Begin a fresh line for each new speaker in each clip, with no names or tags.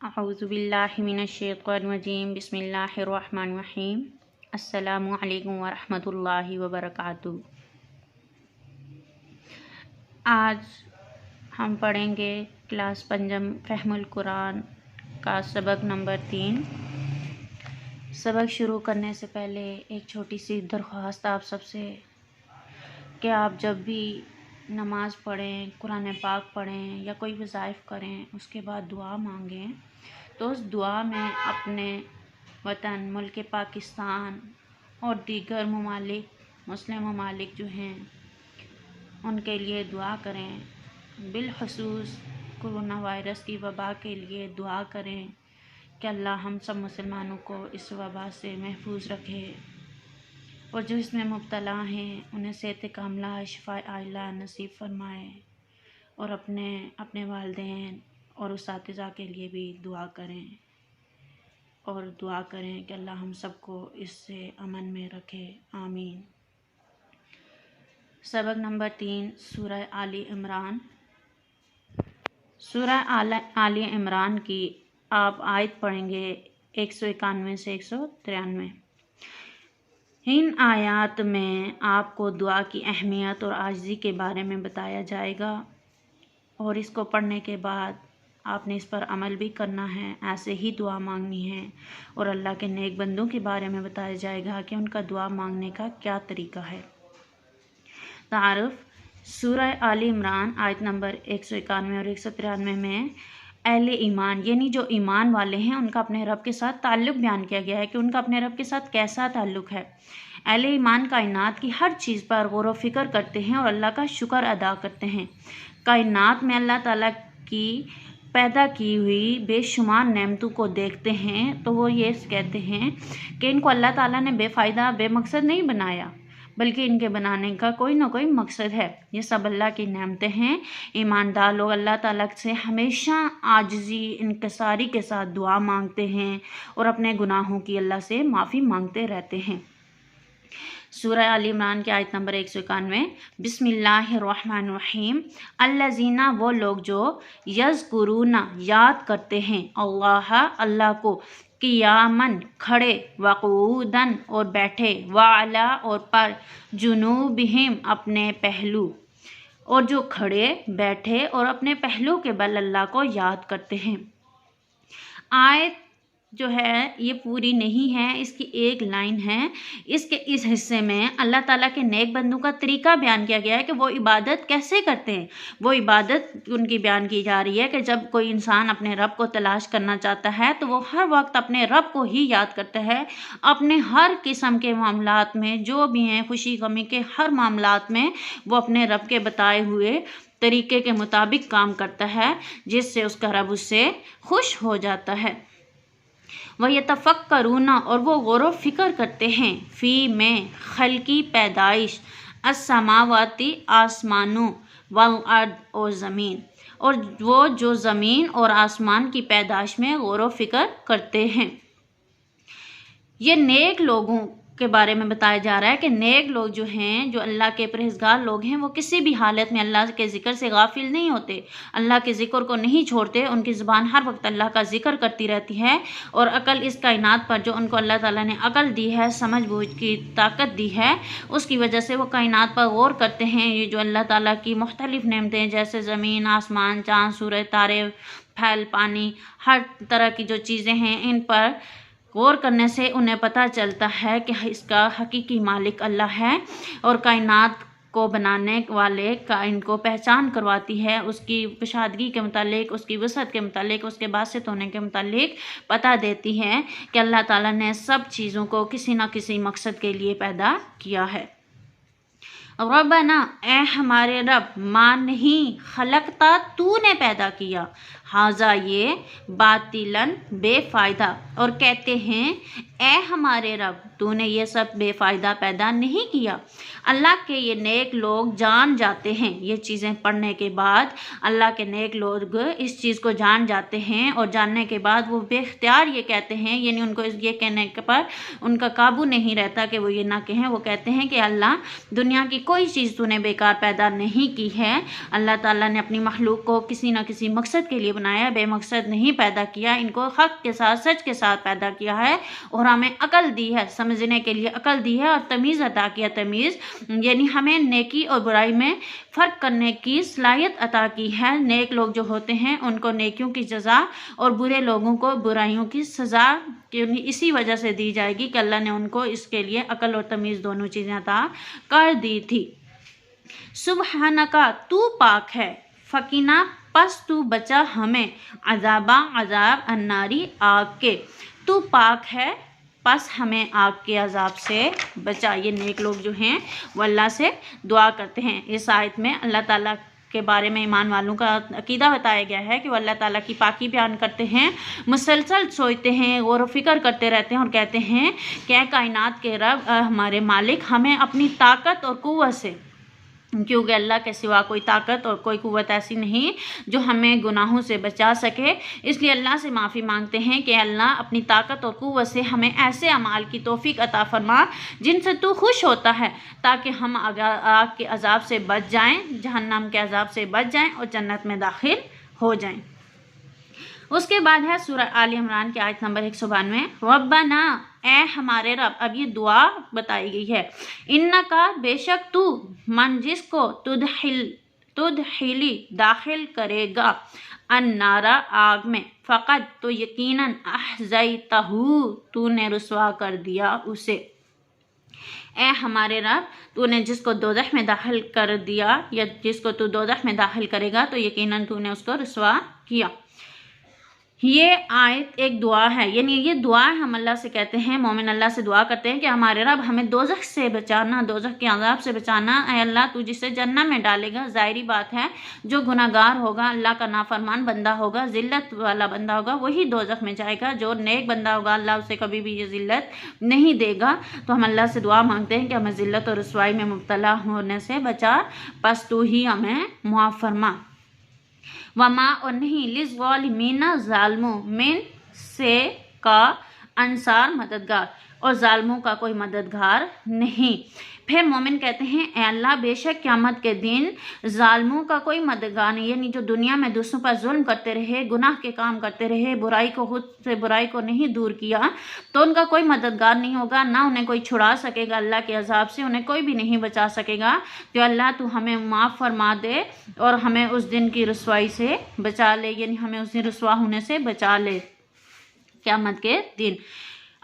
अऊज़ुबिल्लाहि मिनश्शैतानिर्रजीम बिस्मिल्लाहिर्रहमानिर्रहीम। अस्सलामु अलैकुम वरहमतुल्लाहि वबरकातुहू। आज हम पढ़ेंगे क्लास पंजम फ़हमुल कुरान का सबक नंबर 3। सबक शुरू करने से पहले एक छोटी सी दरख्वास्त आप सबसे कि आप जब भी नमाज़ पढ़ें, कुरान पाक पढ़ें या कोई वज़ाइफ़ करें, उसके बाद दुआ मांगें तो उस दुआ में अपने वतन मुल्क पाकिस्तान और दीगर ममालिक मुस्लिम ममालिक जो हैं उनके लिए दुआ करें। बिलखुसूस कोरोना वायरस की वबा के लिए दुआ करें कि अल्लाह हम सब मुसलमानों को इस वबा से महफूज रखे और जो इसमें मुब्तला हैं उन्हें सेहत कामिला शिफा आइला नसीब फरमाए और अपने वालिदैन और उसातिज़ा के लिए भी दुआ करें और दुआ करें कि अल्लाह हम सबको इससे अमन में रखे, आमीन। सबक नंबर 3 सूरह आली इमरान। सूरह आली इमरान की आप आयत पढ़ेंगे 191 से 193। इन आयात में आपको दुआ की अहमियत और आजिज़ी के बारे में बताया जाएगा और इसको पढ़ने के बाद आपने इस पर अमल भी करना है, ऐसे ही दुआ मांगनी है और अल्लाह के नेक बंदों के बारे में बताया जाएगा कि उनका दुआ मांगने का क्या तरीका है। तारुफ। सूरह आली इमरान आयत नंबर 191 और 193 में अहले ईमान यानी जो ईमान वाले हैं उनका अपने रब के साथ ताल्लुक़ बयान किया गया है कि उनका अपने रब के साथ कैसा ताल्लुक़ है। अहले ईमान कायनात की हर चीज़ पर गौर व फिक्र करते हैं और अल्लाह का शुक्र अदा करते हैं। कायनात में अल्लाह ताला की पैदा की हुई बेशुमार नेमतों को देखते हैं तो वो ये कहते हैं कि इनको अल्लाह ताला ने बेफ़ायदा बेमकसद नहीं बनाया, बल्कि इनके बनाने का कोई ना कोई मकसद है। ये सब अल्लाह की नेमतें हैं। ईमानदार लोग अल्लाह ताला से हमेशा आजिज़ी इनकिसारी के साथ दुआ मांगते हैं और अपने गुनाहों की अल्लाह से माफ़ी मांगते रहते हैं। सूरह आली इमरान की आयत नंबर 191। बिस्मिल्लाहिर्रहमानिर्रहीम। अल्लज़ीना वो लोग जो यज़कुरूना याद करते हैं अल्लाह को क़ियामन खड़े वक़ूदन और बैठे वाला और पर जुनूबिहिम अपने पहलू और जो खड़े बैठे और अपने पहलू के बल अल्लाह को याद करते हैं। आयत जो है ये पूरी नहीं है, इसकी एक लाइन है। इसके इस हिस्से में अल्लाह ताला के नेक बंदों का तरीका बयान किया गया है कि वो इबादत कैसे करते हैं। वो इबादत उनकी बयान की जा रही है कि जब कोई इंसान अपने रब को तलाश करना चाहता है तो वो हर वक्त अपने रब को ही याद करता है। अपने हर किस्म के मामलात में जो भी हैं, खुशी गमी के हर मामलात में वो अपने रब के बताए हुए तरीके के मुताबिक काम करता है, जिससे उसका रब उससे खुश हो जाता है। वह यतफ़क्करूना और वो गौर व फिक्र करते हैं फ़ी में खल्की पैदाइश अस्समावाती आसमानों वल अर्द और ज़मीन और वो जो ज़मीन और आसमान की पैदाइश में गौर व फिक्र करते हैं। ये नेक लोगों के बारे में बताया जा रहा है कि नेक लोग जो हैं, जो अल्लाह के परहेज़गार लोग हैं, वो किसी भी हालत में अल्लाह के ज़िक्र से गाफिल नहीं होते, अल्लाह के ज़िक्र को नहीं छोड़ते। उनकी ज़ुबान हर वक्त अल्लाह का ज़िक्र करती रहती है और अकल इस कायनात पर जो उनको अल्लाह ताला ने अकल दी है, समझ बूझ की ताकत दी है, उसकी वजह से वो कायनात पर गौर करते हैं। ये जो अल्लाह ताला की मुख्तलिफ नेमतें जैसे ज़मीन, आसमान, चाँद, सूरज, तारे, फल, पानी, हर तरह की जो चीज़ें हैं, इन पर गौर करने से उन्हें पता चलता है कि इसका हकीकी मालिक अल्लाह है और कायनात को बनाने वाले का इनको पहचान करवाती है, उसकी कुशादगी के मुतालिक, उसकी वसअत के मुतालिक, उसके बासित होने के मुतालिक पता देती है कि अल्लाह ताला ने सब चीज़ों को किसी न किसी मकसद के लिए पैदा किया है। रब्बना ए हमारे रब, माँ नहीं खलकता तूने पैदा किया, हाजा ये बातिलन बेफ़ायदा और कहते हैं ए हमारे रब, तूने ये सब बेफ़ायदा पैदा नहीं किया। अल्लाह के ये नेक लोग जान जाते हैं, ये चीज़ें पढ़ने के बाद अल्लाह के नेक लोग इस चीज़ को जान जाते हैं और जानने के बाद वो बेख्तियार ये कहते हैं, यानी उनको ये कहने के पर उनका काबू नहीं रहता कि वो ये ना कहें। वो कहते हैं कि अल्लाह, दुनिया की कोई चीज़ तूने बेकार पैदा नहीं की है। अल्लाह ताला ने अपनी मखलूक को किसी न किसी मकसद के लिए बनाया, बेमकसद नहीं पैदा किया, इनको हक के साथ सच के साथ पैदा किया है और हमें अकल दी है, समझने के लिए अकल दी है और तमीज़ अता किया। तमीज़ यानी हमें नेकी और बुराई में फ़र्क करने की सलाहियत अता की है। नेक लोग जो होते हैं उनको नेकियों की जज़ा और बुरे लोगों को बुराइयों की सज़ा इसी वजह से दी जाएगी कि अल्लाह ने उनको इसके लिए अकल और तमीज़ दोनों चीज़ें अता कर दी थी। सुबहानका तू पाक है, फ़कीना पस तू बचा हमें, अज़ाब अन्नारी आग के। तू पाक है पस हमें आग के अज़ाब से बचा। ये नेक लोग जो हैं वो अल्लाह से दुआ करते हैं। इस आयत में अल्लाह ताला के बारे में ईमान वालों का अकीदा बताया गया है कि वो अल्लाह ताला की पाकी बयान करते हैं, मुसलसल सोचते हैं, गौर फिक्र करते रहते हैं और कहते हैं कि कायनात के रब हमारे मालिक हमें अपनी ताकत और कुव्वत से, क्योंकि अल्लाह के सिवा कोई ताकत और कोई कुव्वत ऐसी नहीं जो हमें गुनाहों से बचा सके, इसलिए अल्लाह से माफ़ी मांगते हैं कि अल्लाह अपनी ताकत और कुव्वत से हमें ऐसे अमाल की तौफीक अता फरमा जिनसे तू खुश होता है, ताकि हम आग के अजाब से बच जाएं, जहन्नम के अजाब से बच जाएं और जन्नत में दाखिल हो जाएं। उसके बाद है सूरह आल इमरान की आयत नंबर 192, रब्बना ए हमारे रब। अब ये दुआ बताई गई है। इन्नका बेशक तू मन जिसको तुदहिली दाखिल करेगा अन्नारा आग में, फ़क़द तो यकीनन अहज़यतहू तूने रुसवा कर दिया उसे। ए हमारे रब तूने जिसको दोज़ख में दाखिल कर दिया या जिसको तू दोज़ख में दाखिल करेगा तो यकीनन तूने उसको रुसवा किया। ये आयत एक दुआ है, यानी ये दुआ हम अल्लाह से कहते हैं, मोमिन अल्लाह से दुआ करते हैं कि हमारे रब हमें दोज़ख से बचाना, दोज़ख के अज़ाब से बचाना। ऐ अल्लाह तू जिसे जन्नत में डालेगा, ज़ाहिरी बात है जो गुनाहगार होगा, अल्लाह का नाफरमान बंदा होगा, ज़िल्लत वाला बंदा होगा, वही दोज़ख में जाएगा। जो नेक बंदा होगा अल्लाह उसे कभी भी ये ज़िल्लत नहीं देगा। तो हम अल्लाह से दुआ मांगते हैं कि हमें ज़िल्लत और रुसवाई में मुब्तला होने से बचा, बस तू ही हमें मुआफ़ फरमा। वमा और नहीं लिज़्ज़ालिमीना ज़ालिमों में से का अंसार मददगार, और ज़ालिमों का कोई मददगार नहीं। फिर मोमिन कहते हैं ए अल्लाह बेशक क़यामत के दिन ज़ालिमों का कोई मददगार नहीं, यानी जो दुनिया में दूसरों पर जुल्म करते रहे, गुनाह के काम करते रहे, बुराई को खुद से बुराई को नहीं दूर किया, तो उनका कोई मददगार नहीं होगा, ना उन्हें कोई छुड़ा सकेगा अल्लाह के अजाब से, उन्हें कोई भी नहीं बचा सकेगा। तो अल्लाह तू हमें माफ़ फरमा दे और हमें उस दिन की रुसवाई से बचा ले, यानी हमें उस दिन रुसवा होने से बचा ले क़यामत के दिन।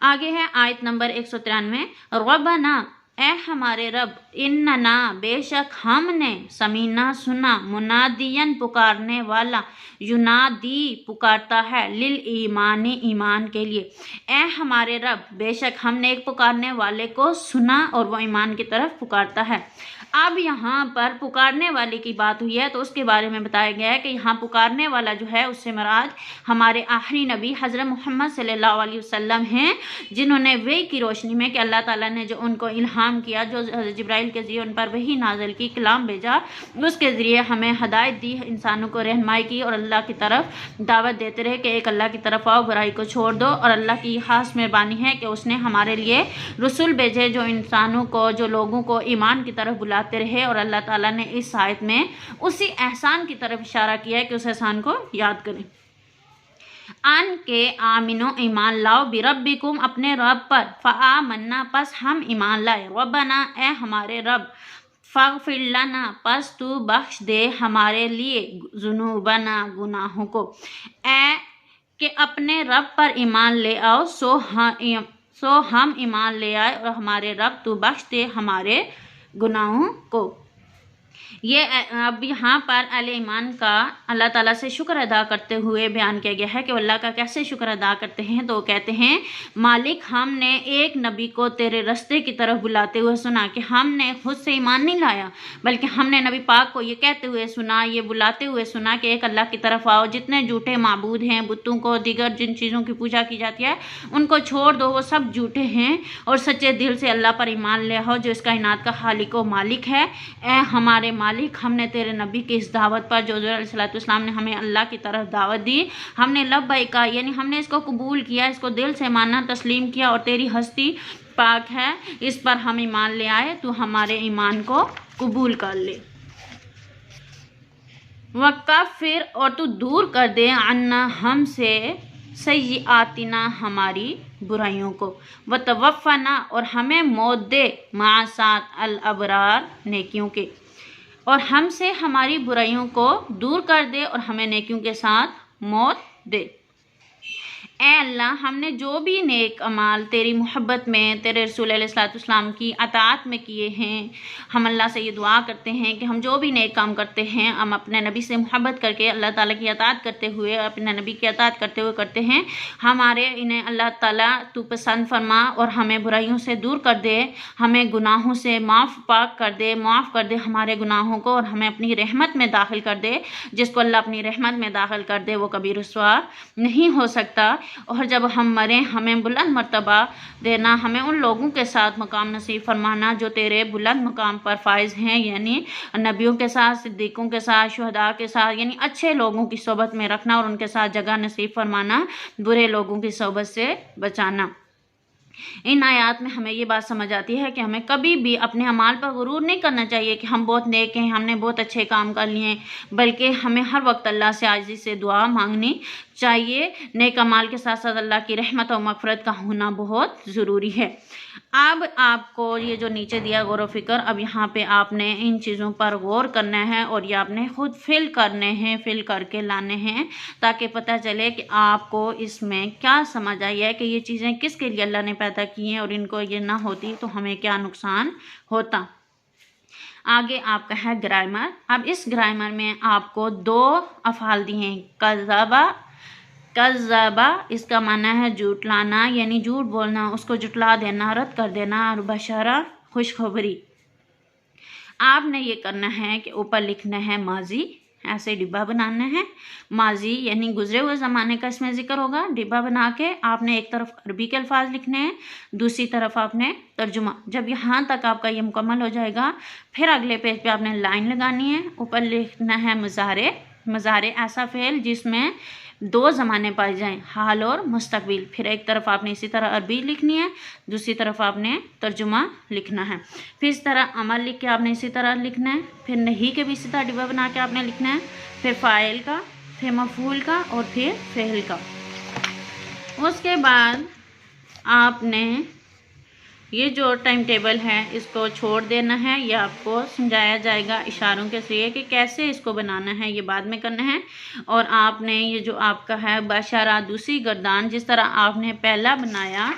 आगे है आयत नंबर 193, रब्बना ए हमारे रब, इन्नना बेशक हमने समीना सुना, मुनादियन पुकारने वाला, युनादी पुकारता है, लिल ईमानी ईमान के लिए। ए हमारे रब बेशक हमने एक पुकारने वाले को सुना और वो ईमान की तरफ पुकारता है। अब यहाँ पर पुकारने वाले की बात हुई है तो उसके बारे में बताया गया है कि यहाँ पुकारने वाला जो है उससे मुराद हमारे आखिरी नबी हज़रत मोहम्मद सल्लल्लाहु अलैहि वसल्लम हैं, जिन्होंने वही की रोशनी में कि अल्लाह ताला ने जो उनको इल्हाम किया, जो जिब्राइल के ज़रिए उन पर वही नाज़िल की, कलाम भेजा, उसके ज़रिए हमें हदायत दी, इंसानों को रहनुमाई की और अल्लाह की तरफ दावत देते रहे कि एक अल्लाह की तरफ आओ, बुराई को छोड़ दो। और अल्लाह की ख़ास मेहरबानी है कि उसने हमारे लिए रसूल भेजे जो इंसानों को, जो लोगों को ईमान की तरफ बुलाते रहे। और अल्लाह ताला ने इस आयत में उसी एहसान की तरफ इशारा किया है कि उस एहसान को याद करें। आन के आमिनो ईमान लाओ, बिरब्बिकुम अपने रब पर, फ़आमन्ना पस हम ईमान लाए, रब्बना ए हमारे रब, फ़ग़फ़िर लना पस तू बख्श दे हमारे लिए, ज़ुनूबना गुनाहों को। ए कि अपने रब पर ईमान ले आओ, सो हम ईमान ले आए और हमारे रब तू बख्श दे हमारे गुनाहों को। ये अब यहाँ पर अहले ईमान का अल्लाह ताला से शुक्र अदा करते हुए बयान किया गया है कि अल्लाह का कैसे शुक्र अदा करते हैं। तो कहते हैं मालिक हमने एक नबी को तेरे रास्ते की तरफ बुलाते हुए सुना, कि हमने खुद से ईमान नहीं लाया बल्कि हमने नबी पाक को ये कहते हुए सुना, ये बुलाते हुए सुना कि एक अल्लाह की तरफ आओ, जितने झूठे माबूद हैं, बुतों को दीगर जिन चीज़ों की पूजा की जाती है उनको छोड़ दो, वो सब झूठे हैं, और सच्चे दिल से अल्लाह पर ईमान ले आओ जो इस कायनात का खालिक व मालिक है। ए हमारे मालिक हमने तेरे नबी की इस दावत पर जो अलैहिस्सलाम ने हमें अल्लाह की तरफ दावत दी, हमने लब्बैक कहा, यानी हमने इसको कबूल किया, इसको दिल से माना, तस्लीम किया, और तेरी हस्ती पाक है, इस पर हम ईमान ले आए, तो हमारे ईमान को कबूल कर ले। वक़्फ़िर और तू दूर कर दे अन्ना हमसे सय्यातिना हमारी बुराइयों को, वतवफ़्फ़ना और हमें मौत दे मा साथ अल अबरार नेकियों के, और हमसे हमारी बुराइयों को दूर कर दे और हमें नेकियों के साथ मौत दे। ए अल्लाह, हमने जो भी नेक अमाल तेरी मोहब्बत में तेरे रसूल अलैहिस्सलाम की अताअत में किए हैं, हम अल्लाह से ये दुआ करते हैं कि हम जो भी नेक काम करते हैं हम अपने नबी से मोहब्बत करके अल्लाह ताला की अताअत करते हुए, अपने नबी की अताअत करते हुए करते हैं। हमारे इन्हें अल्लाह ताला तू पसंद फरमा और हमें बुराइयों से दूर कर दे, हमें गुनाहों से पाक कर दे, माफ़ कर दे हमारे गुनाहों को, और हमें अपनी रहमत में दाखिल कर दे। जिसको अल्लाह अपनी रहमत में दाखिल कर दे वो कभी रुसवा नहीं हो सकता। और जब हम मरें हमें बुलंद मर्तबा देना, हमें उन लोगों के साथ मकाम नसीब फरमाना जो तेरे बुलंद मकाम पर फाइज हैं, यानी नबियों के साथ, सिद्दीकों के साथ, शुहदा के साथ, यानी अच्छे लोगों की सोबत में रखना और उनके साथ जगह नसीब फरमाना, बुरे लोगों की सोबत से बचाना। इन आयात में हमें ये बात समझ आती है कि हमें कभी भी अपने अमाल पर गुरूर नहीं करना चाहिए कि हम बहुत नेक हैं, हमने बहुत अच्छे काम कर लिए, बल्कि हमें हर वक्त अल्लाह से आजिज़ी से दुआ मांगनी चाहिए। नेक अमाल के साथ साथ अल्लाह की रहमत और मग़फ़िरत का होना बहुत ज़रूरी है। अब आपको ये जो नीचे दिया गौर व फिक्र, अब यहाँ पे आपने इन चीज़ों पर गौर करना है और ये आपने खुद फिल करने हैं, फिल करके लाने हैं, ताकि पता चले कि आपको इसमें क्या समझ आई है कि ये चीज़ें किसके लिए अल्लाह ने पैदा की हैं, और इनको ये ना होती तो हमें क्या नुकसान होता। आगे आपका है ग्रामर। अब इस ग्रामर में आपको 2 अफ़ाल दिए हैं। कज़्ज़बा इसका माना है झूठलाना, यानी झूठ बोलना, उसको जुटला देना, रद्द कर देना। और बशरा खुशखबरी। आपने ये करना है कि ऊपर लिखना है माजी, ऐसे डिब्बा बनाना है। माजी यानी गुजरे हुए ज़माने का इसमें ज़िक्र होगा। डिब्बा बना के आपने एक तरफ अरबी के अल्फाज लिखने हैं, दूसरी तरफ आपने तर्जुमा। जब यहाँ तक आपका ये मुकम्मल हो जाएगा फिर अगले पेज पे आपने लाइन लगानी है। ऊपर लिखना है मज़ारे। मज़ारे ऐसा फ़ेल जिसमें 2 ज़माने पाए जाएं, हाल और मुस्तकबिल। फिर एक तरफ आपने इसी तरह अरबी लिखनी है, दूसरी तरफ आपने तर्जुमा लिखना है। फिर इस तरह अमल लिख के आपने इसी तरह लिखना है। फिर नहीं के भी इसी तरह डिब्बा बना के आपने लिखना है। फिर फ़ाइल का, फिर मफ़ूल का और फिर फ़ेल का। उसके बाद आपने ये जो टाइम टेबल है इसको छोड़ देना है। ये आपको समझाया जाएगा इशारों के ज़रिए कि कैसे इसको बनाना है, ये बाद में करना है। और आपने ये जो आपका है बशरा दूसरी गर्दान, जिस तरह आपने पहला बनाया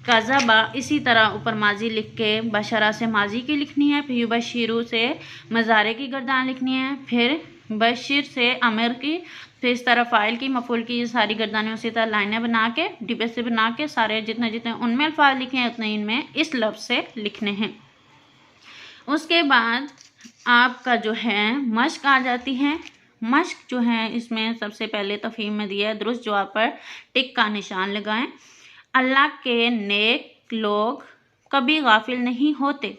कज़बा, इसी तरह ऊपर माजी लिख के बशरा से माजी की लिखनी है। फिर बशीरू से मज़ारे की गर्दान लिखनी है। फिर बशीर से अमर की, फिर इस तरह फ़ाइल की, मफ़ूल की, ये सारी गर्दानें उसी तरह लाइनें बना के डिब्बे से बना के सारे जितने जितने उनमें अल्फाज लिखे हैं उतने इनमें इस लफ्ज़ से लिखने हैं। उसके बाद आपका जो है मश्क आ जाती है। मश्क जो है इसमें सबसे पहले तफ़हीम में दिया है दुरुस्त जवाब पर टिक का निशान लगाएं। अल्लाह के नेक लोग कभी गाफिल नहीं होते,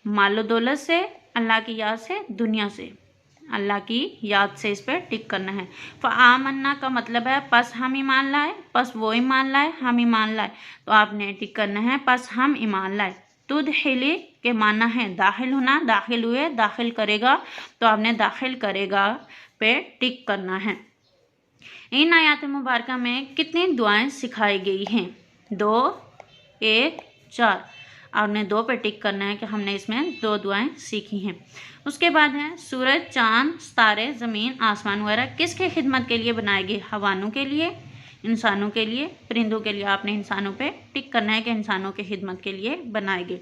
मालो दौलत से, अल्लाह की याद से, दुनिया से। अल्लाह की याद से इस पर टिक करना है। फ़आमन्ना का मतलब है पस हम ईमान लाए, पस वो ईमान लाए, हम ईमान लाए, तो आपने टिक करना है पस हम ईमान लाए। तुदखिली के माना है दाखिल होना, दाखिल हुए, दाखिल करेगा, तो आपने दाखिल करेगा पे टिक करना है। इन आयात मुबारक में कितनी दुआएं सिखाई गई हैं? 2, 1, 4। आपने 2 पे टिक करना है कि हमने इसमें 2 दुआएं सीखी हैं। उसके बाद है सूरज, चांद, तारे, ज़मीन, आसमान वगैरह किसके खिदमत के लिए बनाए गए? हवानों के लिए, इंसानों के लिए, परिंदों के लिए। आपने इंसानों पे टिक करना है कि इंसानों के खिदमत के लिए बनाए गए।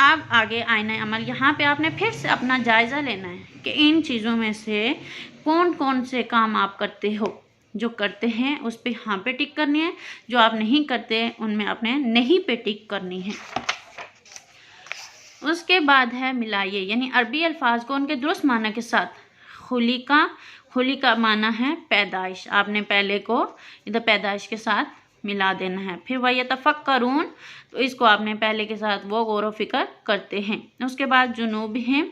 अब आगे आईना अमल, यहाँ पे आपने फिर से अपना जायज़ा लेना है कि इन चीज़ों में से कौन कौन से काम आप करते हो। जो करते हैं उस पर हाँ पे टिक करनी है, जो आप नहीं करते उनमें आपने नहीं पे टिक करनी है। उसके बाद है मिलाइए, यानी अरबी अल्फाज को उनके दुरुस्त माना के साथ। खुली का माना है पैदाइश, आपने पहले को इधर पैदाइश के साथ मिला देना है। फिर वह यतफ़क्करून, तो इसको आपने पहले के साथ वो गौर व फिक्र करते हैं। उसके बाद जुनूबिहिम,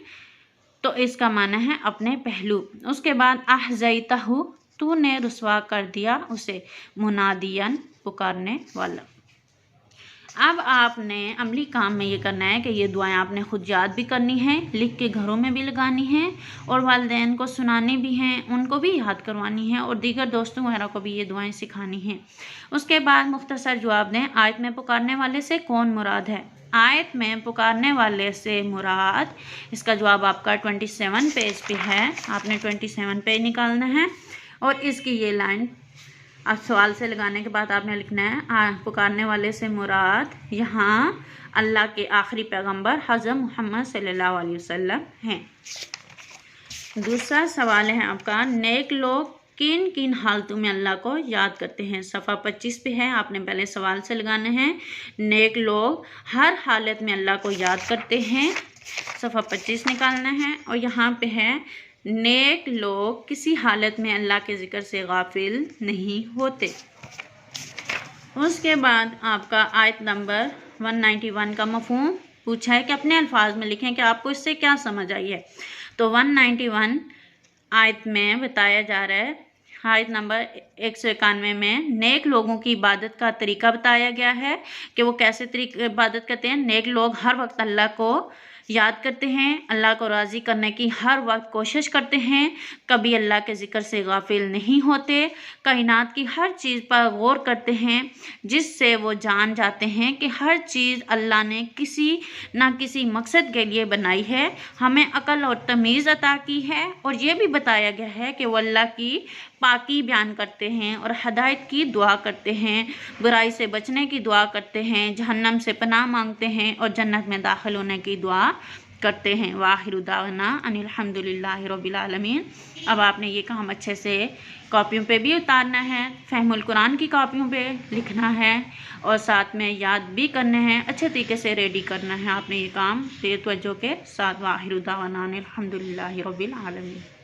तो इसका माना है अपने पहलू। उसके बाद अहज़यतहु, तूने रुसवा कर दिया उसे, मुनादियन पुकारने वाला। अब आपने अमली काम में ये करना है कि ये दुआएं आपने खुद याद भी करनी है, लिख के घरों में भी लगानी है और वालिदैन को सुनानी भी हैं, उनको भी याद करवानी है और दीगर दोस्तों वगैरह को भी ये दुआएं सिखानी हैं। उसके बाद मुख्तसर जवाब दें, आयत में पुकारने वाले से कौन मुराद है। आयत में पुकारने वाले से मुराद, इसका जवाब आपका 27 पेज पे है, आपने 27 पेज निकालना है और इसकी ये लाइन अब सवाल से लगाने के बाद आपने लिखना है पुकारने वाले से मुराद यहाँ अल्लाह के आखिरी पैगंबर हज़रत मोहम्मद सल्लल्लाहु अलैहि वसल्लम हैं। दूसरा सवाल है आपका, नेक लोग किन किन हालतों में अल्लाह को याद करते हैं। सफ़ा 25 पे है, आपने पहले सवाल से लगाने हैं। नेक लोग हर हालत में अल्लाह को याद करते हैं, सफ़ा 25 निकालना है। और यहाँ पे है, नेक लोग किसी हालत में अल्लाह के ज़िक्र से गाफिल नहीं होते। उसके बाद आपका आयत नंबर 191 का मफ़हूम पूछा है कि अपने अल्फाज में लिखें कि आपको इससे क्या समझ आई है। तो 191 आयत में बताया जा रहा है, आयत नंबर 191 में नेक लोगों की इबादत का तरीका बताया गया है कि वो कैसे तरीके इबादत करते हैं। नेक लोग हर वक्त अल्लाह को याद करते हैं, अल्लाह को राज़ी करने की हर वक्त कोशिश करते हैं, कभी अल्लाह के ज़िक्र से गाफिल नहीं होते, कायनात की हर चीज़ पर गौर करते हैं, जिससे वो जान जाते हैं कि हर चीज़ अल्लाह ने किसी ना किसी मकसद के लिए बनाई है, हमें अकल और तमीज़ अता की है। और ये भी बताया गया है कि वो अल्लाह की पाकी बयान करते हैं और हदायत की दुआ करते हैं, बुराई से बचने की दुआ करते हैं, जहन्नम से पनाह मांगते हैं और जन्नत में दाखिल होने की दुआ करते हैं। वाहिरु दावना अनिल हम्दुलिल्लाहि रब्बिल आलमीन। अब आपने ये काम अच्छे से कॉपियों पे भी उतारना है, फ़हमुल कुरान की कॉपियों पे लिखना है और साथ में याद भी करने हैं, अच्छे तरीके से रेडी करना है आपने ये काम तवज्जो के साथ। वाहिरु दावना अनिल हम्दुलिल्लाहि रब्बिल आलमीन।